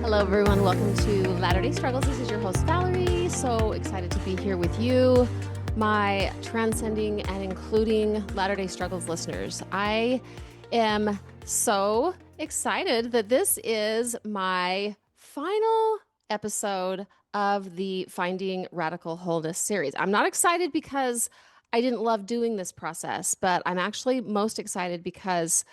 Hello, everyone. Welcome to Latter-day Struggles. This is your host, Valerie. So excited to be here with you, my transcending and including Latter-day Struggles listeners. I am so excited that this is my final episode of the Finding Radical Wholeness series. I'm not excited because I didn't love doing this process, but I'm actually most excited because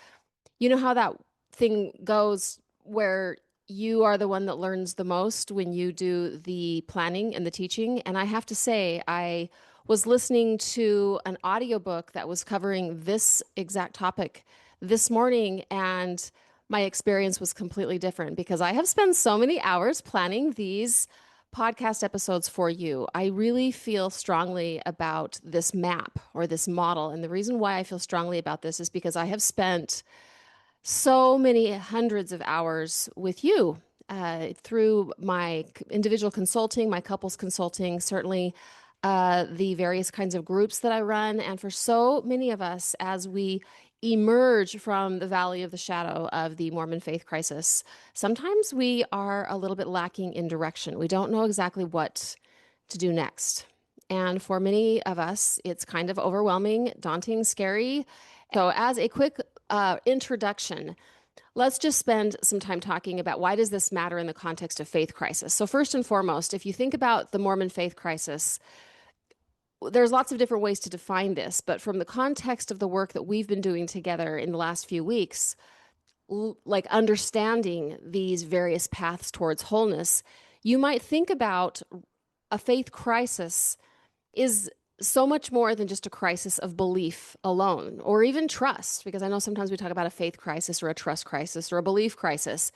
you know how that thing goes where you are the one that learns the most when you do the planning and the teaching. And I have to say, I was listening to an audiobook that was covering this exact topic this morning, and my experience was completely different because I have spent so many hours planning these podcast episodes for you. I really feel strongly about this map or this model. And the reason why I feel strongly about this is because I have spent so many hundreds of hours with you through my individual consulting, my couples consulting, certainly the various kinds of groups that I run. And for so many of us, as we emerge from the valley of the shadow of the Mormon faith crisis, sometimes we are a little bit lacking in direction. We don't know exactly what to do next. And for many of us, it's kind of overwhelming, daunting, scary. So as a quick introduction, let's just spend some time talking about why does this matter in the context of faith crisis. So first and foremost, if you think about the Mormon faith crisis, there's lots of different ways to define this, but from the context of the work that we've been doing together in the last few weeks, like understanding these various paths towards wholeness, you might think about a faith crisis is so much more than just a crisis of belief alone, or even trust, because I know sometimes we talk about a faith crisis or a trust crisis or a belief crisis.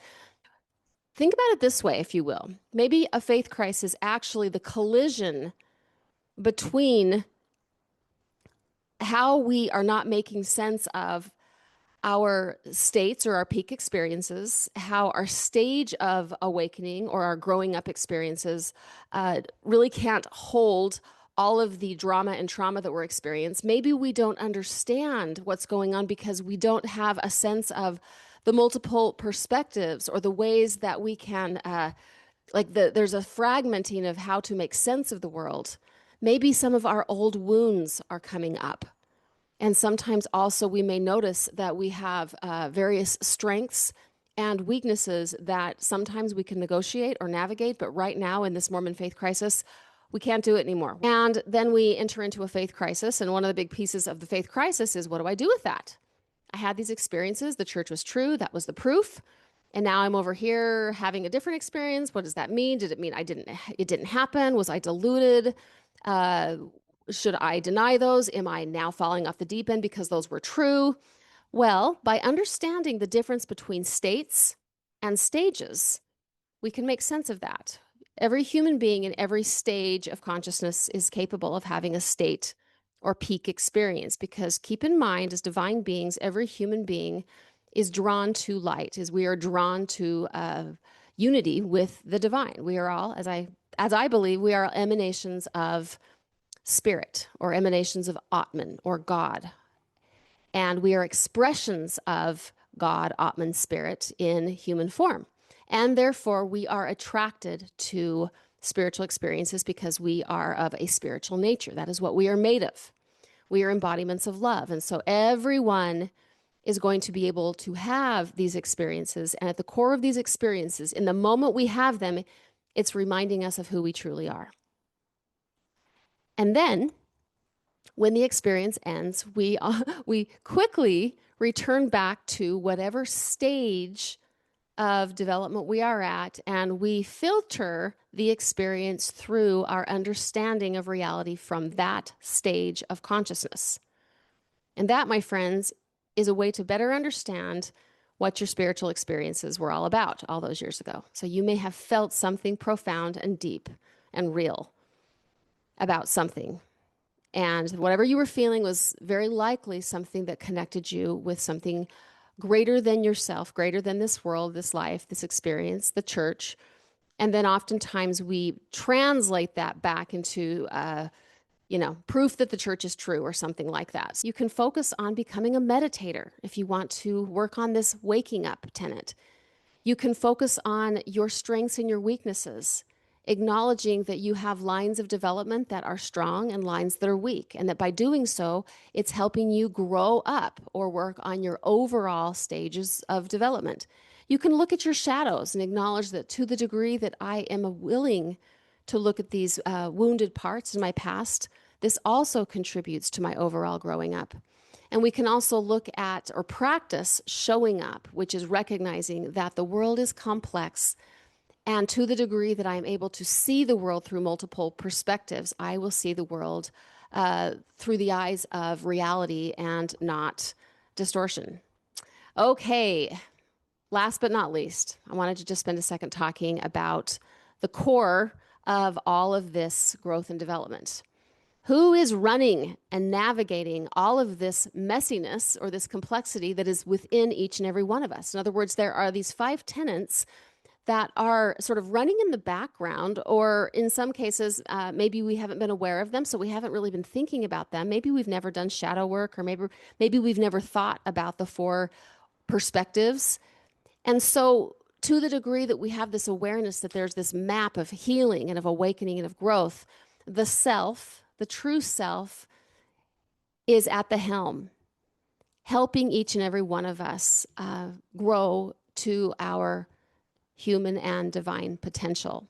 Think about it this way, if you will. Maybe a faith crisis is actually the collision between how we are not making sense of our states or our peak experiences, how our stage of awakening or our growing up experiences really can't hold all of the drama and trauma that we're experiencing. Maybe we don't understand what's going on because we don't have a sense of the multiple perspectives or the ways that we can, there's a fragmenting of how to make sense of the world. Maybe some of our old wounds are coming up. And sometimes also we may notice that we have various strengths and weaknesses that sometimes we can negotiate or navigate, but right now in this Mormon faith crisis, we can't do it anymore. And then we enter into a faith crisis. And one of the big pieces of the faith crisis is, what do I do with that? I had these experiences. The church was true. That was the proof. And now I'm over here having a different experience. What does that mean? Did it mean it didn't happen? Was I deluded? Should I deny those? Am I now falling off the deep end because those were true? Well, by understanding the difference between states and stages, we can make sense of that. Every human being in every stage of consciousness is capable of having a state or peak experience, because keep in mind, as divine beings, every human being is drawn to light, as we are drawn to unity with the divine. We are all, as I believe, we are emanations of spirit or emanations of Atman or God. And we are expressions of God, Atman, spirit in human form. And therefore, we are attracted to spiritual experiences because we are of a spiritual nature. That is what we are made of. We are embodiments of love. And so everyone is going to be able to have these experiences. And at the core of these experiences, in the moment we have them, it's reminding us of who we truly are. And then, when the experience ends, we quickly return back to whatever stage of development we are at, and we filter the experience through our understanding of reality from that stage of consciousness. And that, my friends, is a way to better understand what your spiritual experiences were all about all those years ago. So you may have felt something profound and deep and real about something. And whatever you were feeling was very likely something that connected you with something greater than yourself, greater than this world, this life, this experience, the church. And then oftentimes we translate that back into proof that the church is true or something like that. You can focus on becoming a meditator if you want to work on this waking up tenet. You can focus on your strengths and your weaknesses, acknowledging that you have lines of development that are strong and lines that are weak, and that by doing so, it's helping you grow up or work on your overall stages of development. You can look at your shadows and acknowledge that to the degree that I am willing to look at these wounded parts in my past, this also contributes to my overall growing up. And we can also look at or practice showing up, which is recognizing that the world is complex. And to the degree that I am able to see the world through multiple perspectives, I will see the world through the eyes of reality and not distortion. Okay, last but not least, I wanted to just spend a second talking about the core of all of this growth and development. Who is running and navigating all of this messiness or this complexity that is within each and every one of us? In other words, there are these 5 tenets that are sort of running in the background, or in some cases, maybe we haven't been aware of them, so we haven't really been thinking about them. Maybe we've never done shadow work, or maybe we've never thought about the 4 perspectives. And so to the degree that we have this awareness that there's this map of healing and of awakening and of growth, the self, the true self, is at the helm, helping each and every one of us grow to our human and divine potential.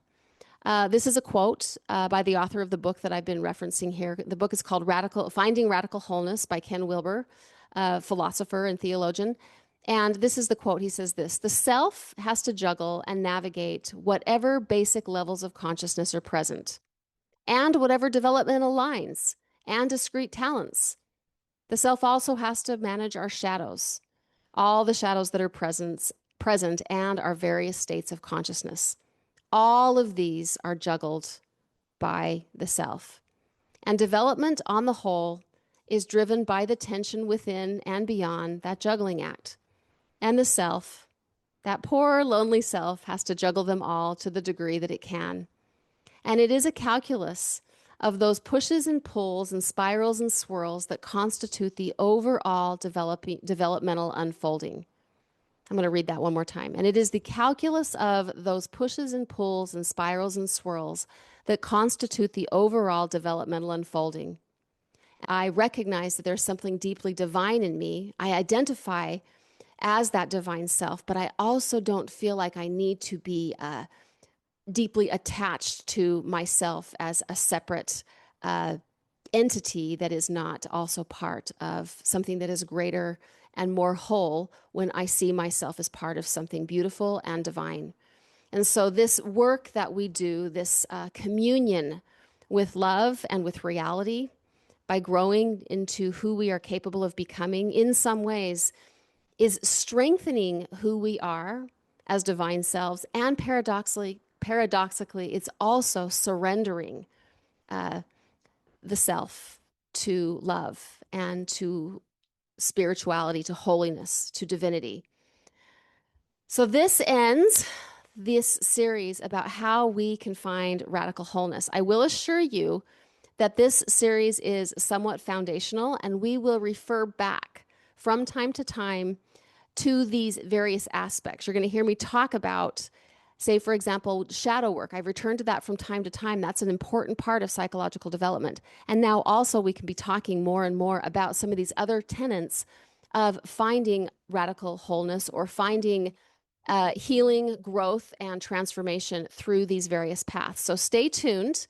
This is a quote by the author of the book that I've been referencing here. The book is called Finding Radical Wholeness by Ken Wilber, philosopher and theologian. And this is the quote. He says this: "The self has to juggle and navigate whatever basic levels of consciousness are present, and whatever developmental lines and discrete talents. The self also has to manage our shadows, all the shadows that are present and our various states of consciousness. All of these are juggled by the self. And development on the whole is driven by the tension within and beyond that juggling act. And the self, that poor lonely self, has to juggle them all to the degree that it can. And it is a calculus of those pushes and pulls and spirals and swirls that constitute the overall developmental unfolding." I'm going to read that one more time. "And it is the calculus of those pushes and pulls and spirals and swirls that constitute the overall developmental unfolding. I recognize that there's something deeply divine in me. I identify as that divine self, but I also don't feel like I need to be deeply attached to myself as a separate entity that is not also part of something that is greater and more whole when I see myself as part of something beautiful and divine." And so this work that we do, this communion with love and with reality, by growing into who we are capable of becoming in some ways, is strengthening who we are as divine selves, and paradoxically, it's also surrendering the self to love and to spirituality, to holiness, to divinity. So this ends this series about how we can find radical wholeness. I will assure you that this series is somewhat foundational, and we will refer back from time to time to these various aspects. You're going to hear me talk about, say, for example, shadow work. I've returned to that from time to time. That's an important part of psychological development. And now also we can be talking more and more about some of these other tenets of finding radical wholeness, or finding healing, growth, and transformation through these various paths. So stay tuned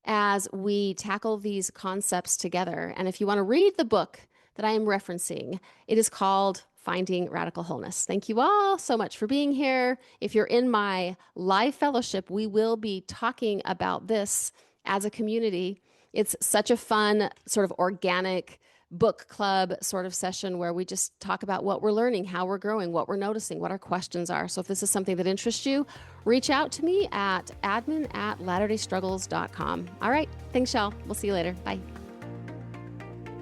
as we tackle these concepts together. And if you want to read the book that I am referencing, it is called Finding Radical Wholeness. Thank you all so much for being here. If you're in my live fellowship, we will be talking about this as a community. It's such a fun, sort of organic book club sort of session where we just talk about what we're learning, how we're growing, what we're noticing, what our questions are. So if this is something that interests you, reach out to me at admin@latterdaystruggles.com. All right. Thanks, y'all. We'll see you later. Bye.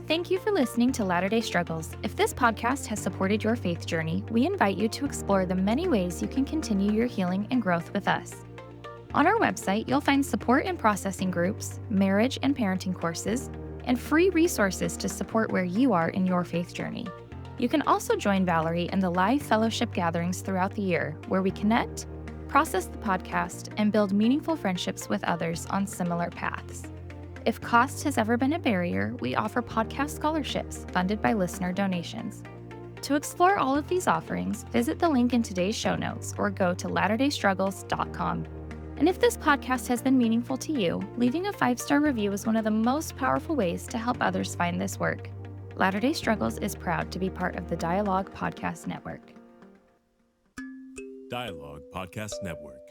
Thank you for listening to Latter-day Struggles. If this podcast has supported your faith journey, we invite you to explore the many ways you can continue your healing and growth with us. On our website, you'll find support and processing groups, marriage and parenting courses, and free resources to support where you are in your faith journey. You can also join Valerie in the live fellowship gatherings throughout the year, where we connect, process the podcast, and build meaningful friendships with others on similar paths. If cost has ever been a barrier, we offer podcast scholarships funded by listener donations. To explore all of these offerings, visit the link in today's show notes or go to latterdaystruggles.com. And if this podcast has been meaningful to you, leaving a 5-star review is one of the most powerful ways to help others find this work. Latter-day Struggles is proud to be part of the Dialogue Podcast Network. Dialogue Podcast Network.